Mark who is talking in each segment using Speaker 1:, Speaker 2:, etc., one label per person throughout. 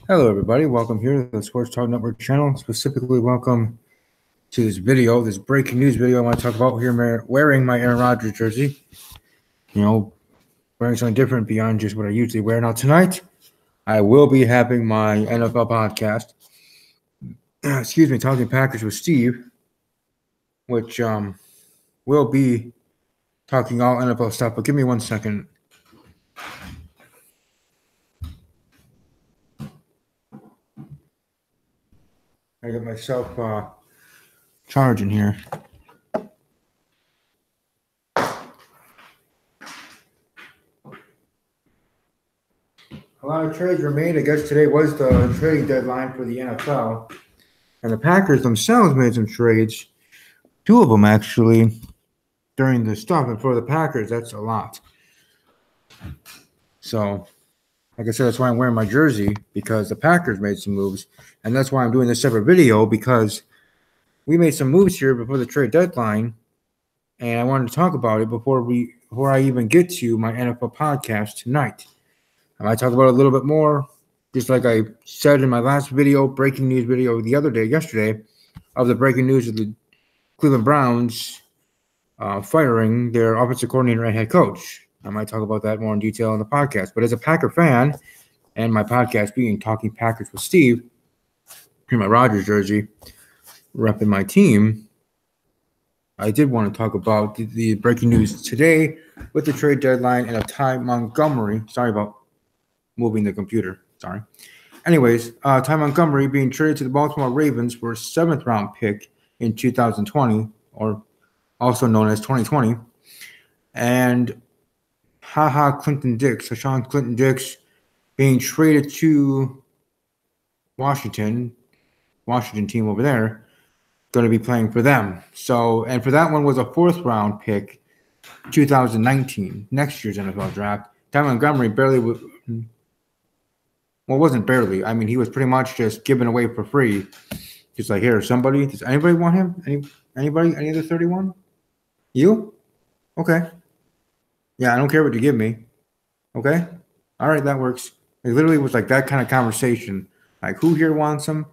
Speaker 1: Hello, everybody. Welcome here to the Sports Talk Network channel. Specifically, welcome to this video, this breaking news video I want to talk about here, wearing my Aaron Rodgers jersey. Wearing something different beyond just what I usually wear. Now, tonight, I will be having my NFL podcast. Talking Packers with Steve, which will be talking all NFL stuff. But give me 1 second. I got myself charging here. A lot of trades were made. I guess today was the trading deadline for the NFL. And the Packers themselves made some trades. 2 of them, actually, during the stuff. And for the Packers, that's a lot. So, like I said, that's why I'm wearing my jersey, because the Packers made some moves. And that's why I'm doing this separate video, because we made some moves here before the trade deadline. And I wanted to talk about it before I even get to my NFL podcast tonight. I might talk about it a little bit more, just like I said in my last video, breaking news video yesterday, of the breaking news of the Cleveland Browns firing their offensive coordinator and head coach. I might talk about that more in detail in the podcast. But as a Packer fan, and my podcast being Talking Packers with Steve, in my Rodgers jersey, repping my team, I did want to talk about the breaking news today with the trade deadline and of Ty Montgomery. Sorry about moving the computer. Sorry. Anyways, Ty Montgomery being traded to the Baltimore Ravens for a 7th-round pick in 2020, or also known as 2020. And Clinton-Dix, Clinton-Dix being traded to Washington team over there, going to be playing for them. So, and for that one was a 4th-round pick, 2019, next year's NFL draft. Ty Montgomery wasn't barely. I mean, he was pretty much just given away for free. Just like, here, somebody, does anybody want him? Anybody? Any other 31? You? Okay. Yeah, I don't care what you give me. Okay? All right, that works. It literally was like that kind of conversation. Like, who here wants him?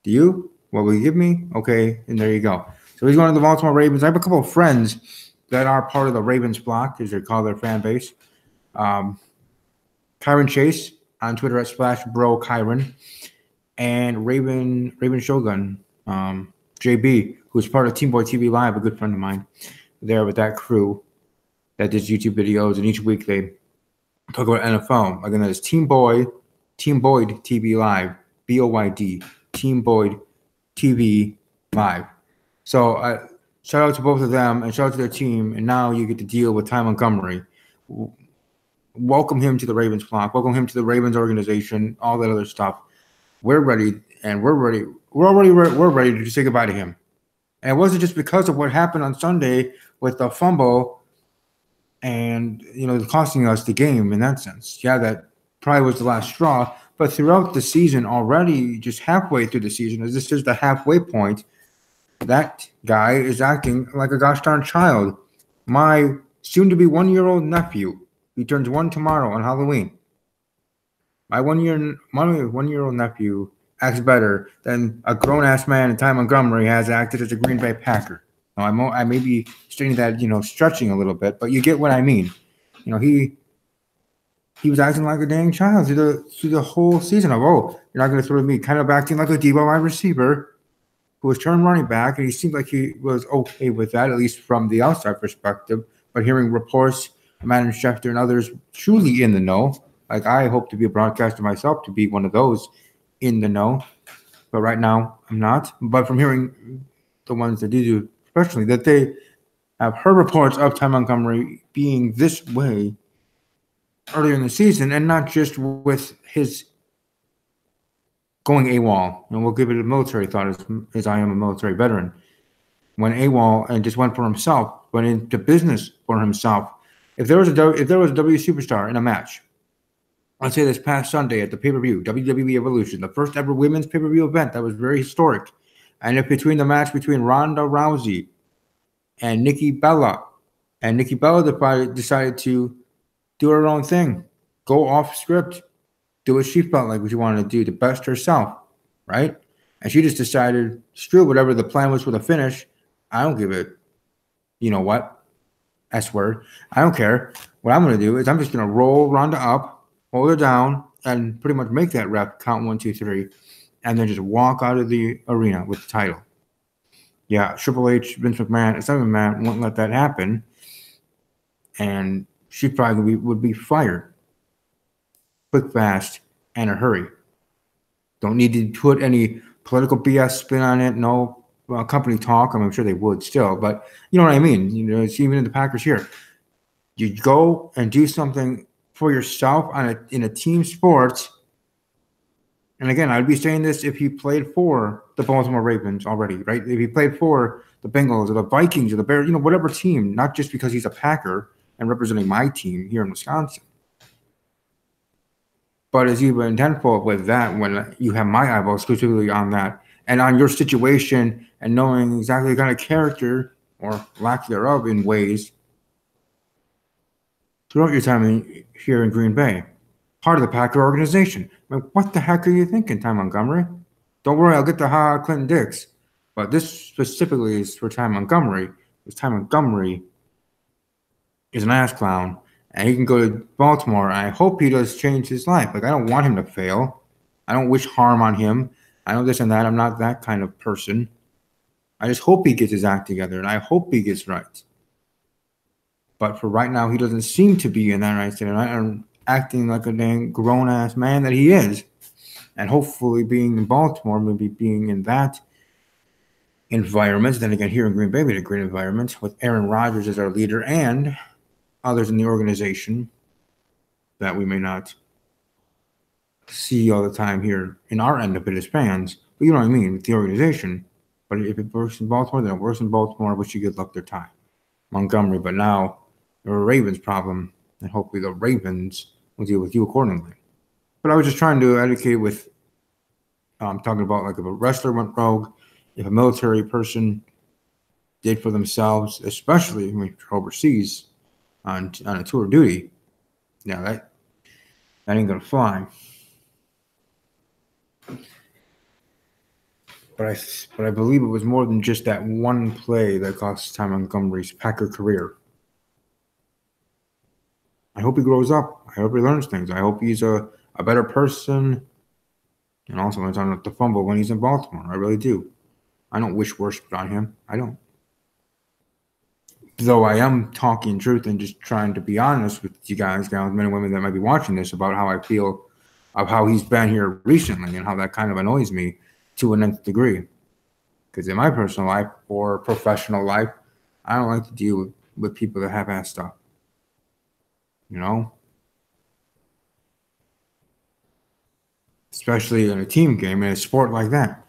Speaker 1: Do you? What will you give me? Okay, and there you go. So he's going to the Baltimore Ravens. I have a couple of friends that are part of the Ravens block, as they call their fan base. Kyron Chase on Twitter at /BroKyron, and Raven Shogun, JB, who's part of Team Boy TV Live, a good friend of mine, there with that crew that does YouTube videos, and each week they talk about NFL. Again, that is Team Boyd TV Live, BOYD, Team Boyd TV Live. So shout out to both of them, and shout out to their team, and now you get to deal with Ty Montgomery. Welcome him to the Ravens flock. Welcome him to the Ravens organization. All that other stuff. We're ready, and we're ready. We're ready to say goodbye to him. And it wasn't just because of what happened on Sunday with the fumble, and costing us the game in that sense. Yeah, that probably was the last straw. But throughout the season, already just halfway through the season, as this is the halfway point, that guy is acting like a gosh darn child. My soon-to-be 1-year-old nephew. He turns 1 tomorrow on Halloween. My one-year-old nephew acts better than a grown-ass man, Ty Montgomery, has acted as a Green Bay Packer. Now, I may be stating that, stretching a little bit, but you get what I mean. He was acting like a dang child through the whole season of, you're not going to throw to me, kind of acting like a Debo wide receiver who was turned running back, and he seemed like he was okay with that, at least from the outside perspective. But hearing reports, Madden Schefter and others truly in the know. Like, I hope to be a broadcaster myself, to be one of those in the know. But right now, I'm not. But from hearing the ones that do, especially, that they have heard reports of Ty Montgomery being this way earlier in the season, and not just with his going AWOL. And we'll give it a military thought, as I am a military veteran. Went AWOL and just went for himself, went into business for himself. If there was a W superstar in a match, let's say this past Sunday at the pay-per-view, WWE Evolution, the first ever women's pay-per-view event that was very historic, and if between the match between Ronda Rousey and Nikki Bella decided to do her own thing, Go off script. Do what she felt like what you wanted to do to best herself, right? And she just decided, screw whatever the plan was for the finish. I don't give it. You know what? S word. I don't care. What I'm going to do is I'm just going to roll Ronda up, hold her down, and pretty much make that ref count 1, 2, 3, and then just walk out of the arena with the title. Yeah, Triple H, Vince McMahon, McMahon won't let that happen, and she probably would be fired quick, fast, and a hurry. Don't need to put any political BS spin on it. No company talk. I'm sure they would still, but you know what I mean. You know, it's even in the Packers here. You go and do something for yourself in a team sport. And again, I'd be saying this if he played for the Baltimore Ravens already, right? If he played for the Bengals or the Vikings or the Bears, you know, whatever team, not just because he's a Packer and representing my team here in Wisconsin. But it's even tenfold with that when you have my eyeballs exclusively on that and on your situation and knowing exactly the kind of character or lack thereof in ways throughout your time here in Green Bay, part of the Packer organization. I mean, what the heck are you thinking, Ty Montgomery? Don't worry, I'll get to Clinton-Dix. But this specifically is for Ty Montgomery, because Ty Montgomery is an ass clown, and he can go to Baltimore, and I hope he does change his life. Like, I don't want him to fail. I don't wish harm on him. I know this and that. I'm not that kind of person. I just hope he gets his act together, and I hope he gets right. But for right now, he doesn't seem to be in that right state and acting like a dang grown-ass man that he is. And hopefully being in Baltimore, maybe being in that environment, then again here in Green Bay, we had a great environment with Aaron Rodgers as our leader and others in the organization that we may not see all the time here in our end of it as fans. But you know what I mean, with the organization. But if it works in Baltimore, then it works in Baltimore. I wish you good luck their time. Montgomery, but now they're a Ravens problem, and hopefully the Ravens will deal with you accordingly. But I was just trying to educate with talking about like if a wrestler went rogue, if a military person did for themselves, especially when you're overseas on a tour of duty, yeah, that ain't gonna fly. But I believe it was more than just that one play that cost Ty Montgomery's Packer career. I hope he grows up. I hope he learns things. I hope he's a better person. And also learns not to fumble when he's in Baltimore. I really do. I don't wish worse on him. I don't. Though I am talking truth and just trying to be honest with you guys, gals, men and women that might be watching this about how I feel of how he's been here recently and how that kind of annoys me to an nth degree. Because in my personal life or professional life, I don't like to deal with people that half-ass stuff. You know? Especially in a team game, in a sport like that.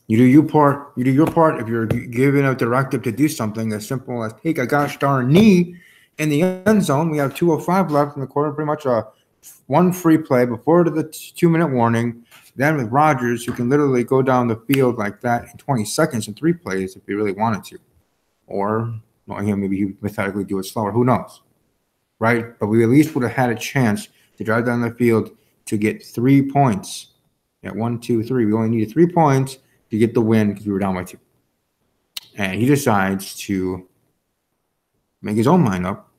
Speaker 1: You do your part. You do your part. If you're given a directive to do something as simple as take a gosh darn knee in the end zone, we have 2:05 left in the quarter, pretty much a one free play before the 2-minute warning. Then with Rodgers, you can literally go down the field like that in 20 seconds in 3 plays if you really wanted to. Or knowing him, maybe he would methodically do it slower. Who knows? Right? But we at least would have had a chance to drive down the field to get 3 points. At 1, 2, 3. We only needed 3 points to get the win because we were down by 2. And he decides to make his own mind up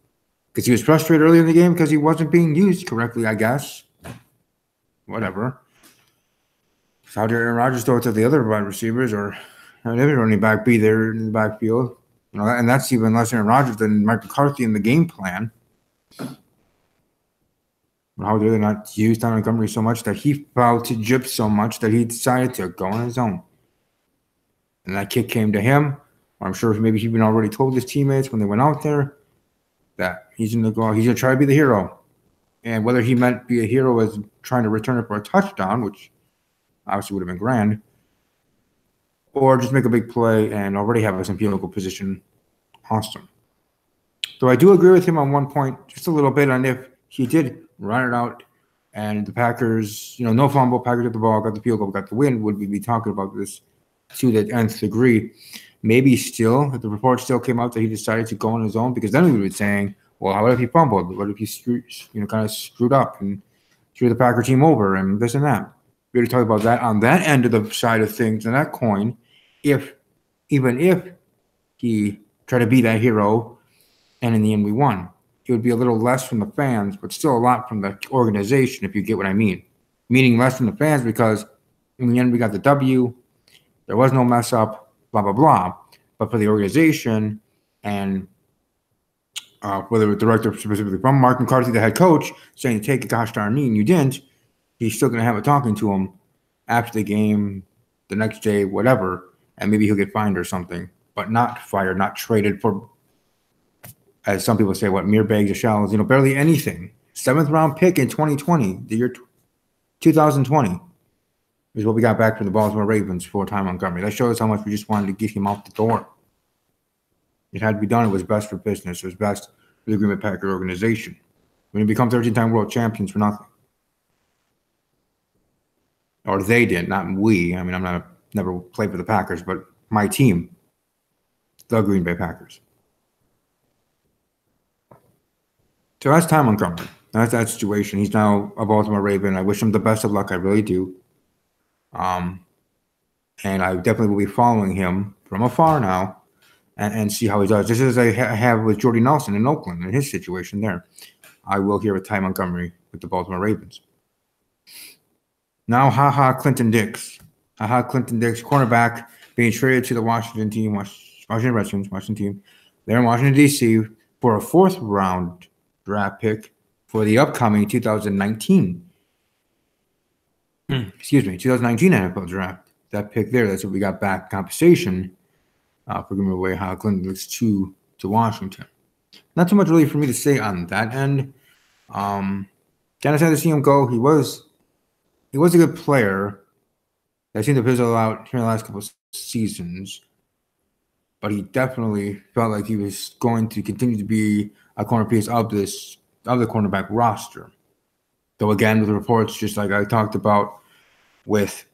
Speaker 1: because he was frustrated earlier in the game because he wasn't being used correctly, I guess. Whatever. So how did Aaron Rodgers throw it to the other wide receivers or every running back be there in the backfield? You know, and that's even less Aaron Rodgers than Mike McCarthy in the game plan. How did they not use Ty Montgomery so much that he fell to Jip so much that he decided to go on his own? And that kick came to him. I'm sure maybe he'd been already told his teammates when they went out there that he's going to go. He's going to try to be the hero. And whether he meant be a hero as trying to return it for a touchdown, which obviously would have been grand, or just make a big play and already have us in field goal position, awesome. So I do agree with him on one point, just a little bit, on if he did run it out and the Packers, you know, no fumble, Packers got the ball, got the field goal, got the win, would we be talking about this to the nth degree? Maybe still, if the report still came out that he decided to go on his own, because then we would be saying, Well, what if he fumbled? What if he kind of screwed up and screwed the Packer team over and this and that? We already talked about that on that end of the side of things, and that coin. Even if he tried to be that hero, and in the end we won, it would be a little less from the fans, but still a lot from the organization, if you get what I mean. Meaning less from the fans because in the end we got the W. There was no mess up, blah, blah, blah. But for the organization and whether the director specifically from Mark McCarthy, the head coach, saying, take a gosh darn knee, and you didn't, he's still going to have a talking to him after the game, the next day, whatever, and maybe he'll get fined or something, but not fired, not traded for, as some people say, what, mere bags of shells, barely anything. 7th round pick in 2020, the year 2020, is what we got back from the Baltimore Ravens for Ty Montgomery. That shows how much we just wanted to get him out the door. It had to be done. It was best for business. It was best for the Green Bay Packer organization. When you become 13-time world champions for nothing. Or they did, not we. I mean, never played for the Packers, but my team, the Green Bay Packers. So that's Ty Montgomery. That's that situation. He's now a Baltimore Raven. I wish him the best of luck. I really do. And I definitely will be following him from afar now and see how he does. Just as I have with Jordy Nelson in Oakland and his situation there. I will here with Ty Montgomery with the Baltimore Ravens. Now, Clinton-Dix. Clinton-Dix, cornerback, being traded to the Washington team, Washington Redskins, Washington team. They're in Washington, D.C. for a 4th-round draft pick for the upcoming 2019. 2019 NFL draft. That pick there, that's what we got back compensation for giving away Clinton-Dix to Washington. Not too much really for me to say on that end. Kind of sad to see him go. He was a good player. I seemed to fizzle out here in the last couple of seasons, but he definitely felt like he was going to continue to be a corner piece of the cornerback roster. Though again, with the reports, just like I talked about with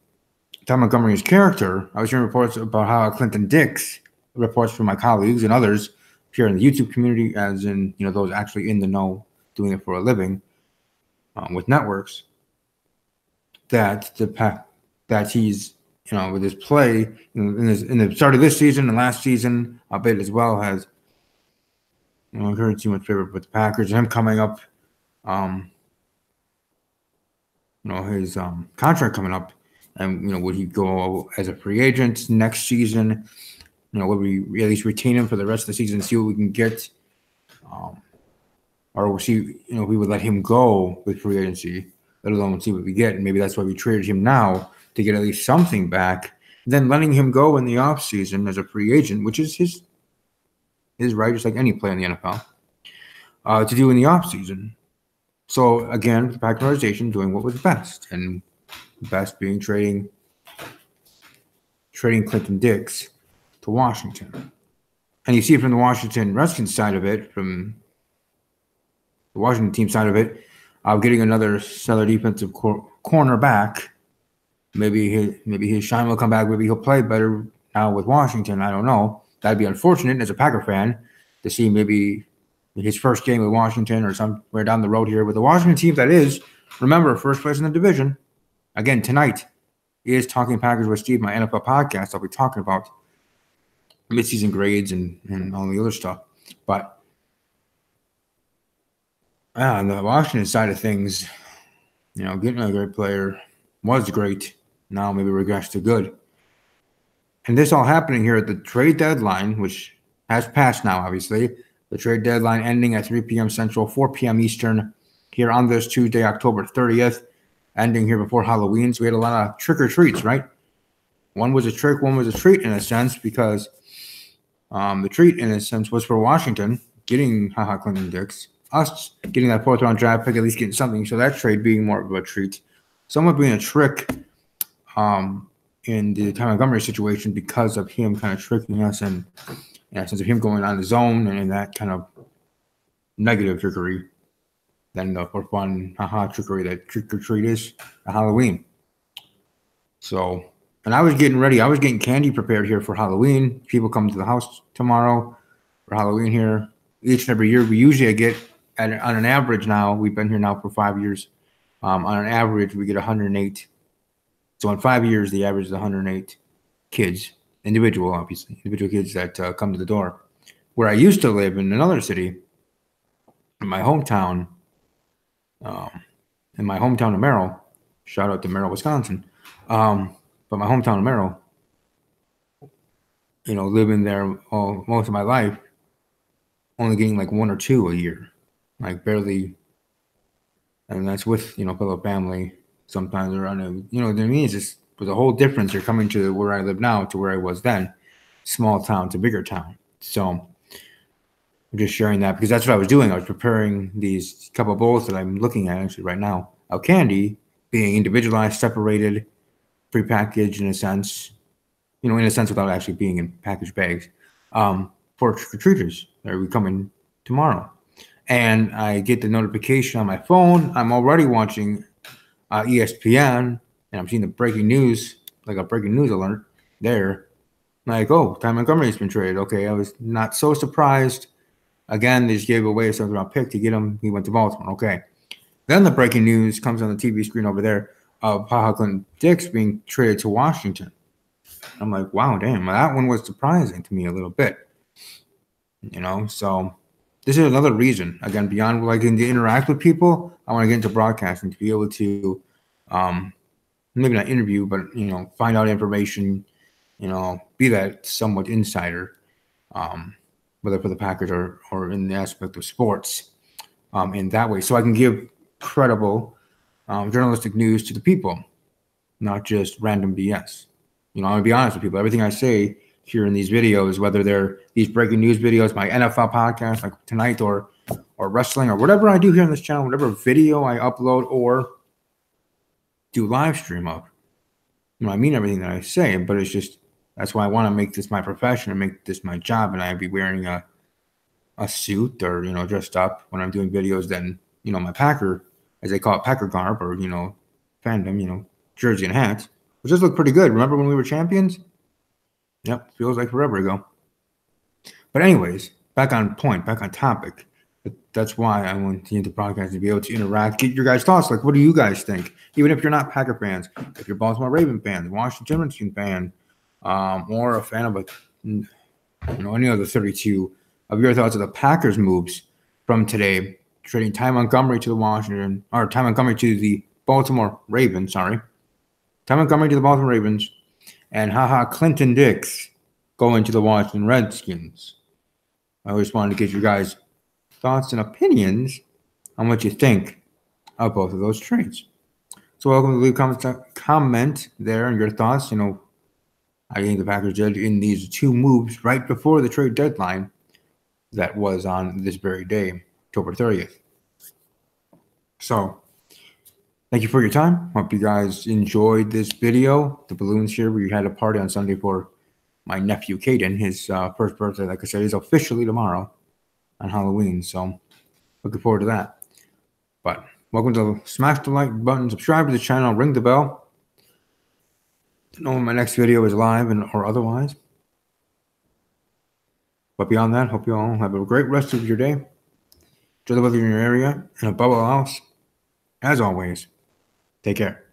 Speaker 1: Ty Montgomery's character, I was hearing reports about how Clinton-Dix, reports from my colleagues and others here in the YouTube community, as in those actually in the know, doing it for a living with networks, that he's with his play in the start of this season and last season, a bit as well, has encouraged too much favor with the Packers and him coming up. His contract coming up, and would he go as a free agent next season? Would we at least retain him for the rest of the season and see what we can get? Or we'll see, if we would let him go with free agency, let alone see what we get. And maybe that's why we traded him now, to get at least something back. Then letting him go in the offseason as a free agent, which is his right, just like any player in the NFL, to do in the offseason. So, again, the Packer organization doing what was best. And best being trading Clinton-Dix to Washington. And you see it from the Washington Redskins side of it, from the Washington team side of it, getting another stellar defensive cornerback. Maybe his shine will come back. Maybe he'll play better now with Washington. I don't know. That'd be unfortunate as a Packer fan to see maybe his first game with Washington or somewhere down the road here with the Washington team. That is, remember, first place in the division. Again, tonight is Talking Packers with Steve, my NFL podcast. I'll be talking about midseason grades and all the other stuff. But on the Washington side of things, getting a great player was great. Now maybe regress to good. And this all happening here at the trade deadline, which has passed now, obviously. The trade deadline ending at 3 p.m. Central, 4 p.m. Eastern, here on this Tuesday, October 30th, ending here before Halloween. So we had a lot of trick-or-treats, right? One was a trick, one was a treat in a sense, because the treat, in a sense, was for Washington getting Clinton-Dix, us getting that 4th-round draft pick, at least getting something. So that trade being more of a treat. Somewhat being a trick in the Ty Montgomery situation because of him kind of tricking us and in essence of him going on his own and in that kind of negative trickery than the for fun trickery that trick-or-treat is at Halloween. So, and I was getting ready. I was getting candy prepared here for Halloween. People come to the house tomorrow for Halloween here. each and every year. We usually get on an average now. We've been here now for 5 years. On an average, we get 108. So in 5 years, the average is 108 kids, individual kids that come to the door. Where I used to live in another city, in my hometown, of Merrill. Shout out to Merrill, Wisconsin. But my hometown of Merrill, living there most of my life, only getting like 1 or 2 a year, like barely. And that's with, fellow family sometimes around it. You know what I mean? It's just there's a whole difference. You're coming to where I live now to where I was then, small town to bigger town. So I'm just sharing that because that's what I was doing. I was preparing these couple of bowls that I'm looking at actually right now of candy being individualized, separated, prepackaged in a sense, without actually being in packaged bags, for trick-or-treaters that are coming tomorrow. And I get the notification on my phone. I'm already watching ESPN, and I'm seeing the breaking news, like a breaking news alert there. Like, oh, Ty Montgomery's been traded. Okay, I was not so surprised. Again, they just gave away a seventh-round pick to get him. He went to Baltimore. Okay. Then the breaking news comes on the TV screen over there of Clinton-Dix being traded to Washington. I'm like, wow, damn. That one was surprising to me a little bit. So this is another reason, again, beyond liking to interact with people, I want to get into broadcasting to be able to, maybe not interview, but, find out information, be that somewhat insider, whether for the Packers or in the aspect of sports, in that way. So I can give credible journalistic news to the people, not just random BS. I'm going to be honest with people. Everything I say here in these videos, whether they're these breaking news videos, my NFL podcast like tonight, or wrestling, or whatever I do here on this channel, whatever video I upload or do live stream of, I mean everything that I say, but it's just, that's why I want to make this my profession and make this my job, and I'd be wearing a suit or, dressed up when I'm doing videos, then, my Packer, as they call it, Packer garb, or, fandom, jersey and hats, which does look pretty good. Remember when we were champions? Yep, feels like forever ago. But anyways, back on point, back on topic. That's why I want the podcast to be able to interact, get your guys' thoughts. Like, what do you guys think? Even if you're not Packer fans, if you're Baltimore Raven fan, Washington Redskins fan, or a fan of any of the 32 of your thoughts of the Packers moves from today, trading Ty Montgomery to the Baltimore Ravens. Sorry, Ty Montgomery to the Baltimore Ravens, and Clinton-Dix going to the Washington Redskins. I always wanted to get your guys' thoughts and opinions on what you think of both of those trades. So welcome to leave comment there and your thoughts. I think the Packers did in these two moves right before the trade deadline that was on this very day, October 30th. So thank you for your time. Hope you guys enjoyed this video. The balloons here, we had a party on Sunday for my nephew, Caden. His first birthday, like I said, is officially tomorrow on Halloween. So looking forward to that. But welcome to smash the like button, subscribe to the channel, ring the bell to know when my next video is live or otherwise. But beyond that, hope you all have a great rest of your day. Enjoy the weather in your area, and above all else, as always, take care.